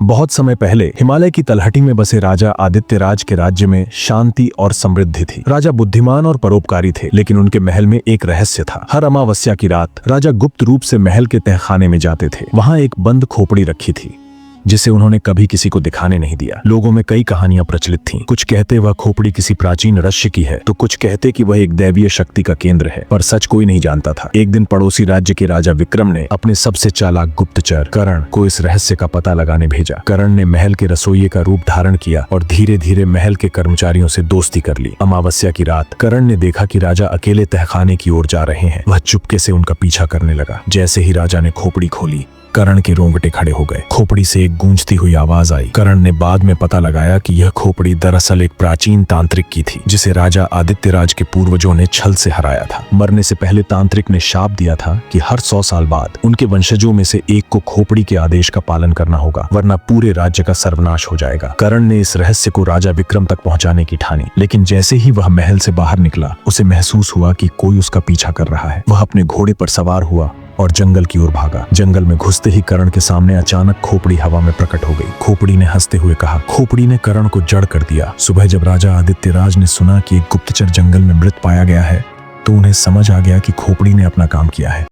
बहुत समय पहले हिमालय की तलहटी में बसे राजा आदित्यराज के राज्य में शांति और समृद्धि थी। राजा बुद्धिमान और परोपकारी थे, लेकिन उनके महल में एक रहस्य था। हर अमावस्या की रात राजा गुप्त रूप से महल के तहखाने में जाते थे। वहां एक बंद खोपड़ी रखी थी जिसे उन्होंने कभी किसी को दिखाने नहीं दिया। लोगों में कई कहानियां प्रचलित थीं। कुछ कहते वह खोपड़ी किसी प्राचीन रहस्य की है, तो कुछ कहते कि वह एक दैवीय शक्ति का केंद्र है, पर सच कोई नहीं जानता था। एक दिन पड़ोसी राज्य के राजा विक्रम ने अपने सबसे चालाक गुप्तचर कर्ण को इस रहस्य का पता लगाने भेजा। कर्ण ने महल के रसोइये का रूप धारण किया और धीरे धीरे महल के कर्मचारियों से दोस्ती कर ली। अमावस्या की रात कर्ण ने देखा कि राजा अकेले तहखाने की ओर जा रहे हैं। वह चुपके से उनका पीछा करने लगा। जैसे ही राजा ने खोपड़ी खोली, कर्ण के रोंगटे खड़े हो गए। खोपड़ी से एक गूंजती हुई आवाज आई। कर्ण ने बाद में पता लगाया कि यह खोपड़ी दरअसल एक प्राचीन तांत्रिक की थी, जिसे राजा आदित्यराज के पूर्वजों ने छल से हराया था। मरने से पहले तांत्रिक ने शाप दिया था कि हर 100 साल बाद उनके वंशजों में से एक को खोपड़ी के आदेश का पालन करना होगा, वरना पूरे राज्य का सर्वनाश हो जाएगा। कर्ण ने इस रहस्य को राजा विक्रम तक पहुंचाने की ठानी, लेकिन जैसे ही वह महल से बाहर निकला, उसे महसूस हुआ कि कोई उसका पीछा कर रहा है। वह अपने घोड़े पर सवार हुआ और जंगल की ओर भागा। जंगल में घुसते ही कर्ण के सामने अचानक खोपड़ी हवा में प्रकट हो गई। खोपड़ी ने हंसते हुए कहा। खोपड़ी ने कर्ण को जड़ कर दिया। सुबह जब राजा आदित्यराज ने सुना कि एक गुप्तचर जंगल में मृत पाया गया है, तो उन्हें समझ आ गया कि खोपड़ी ने अपना काम किया है।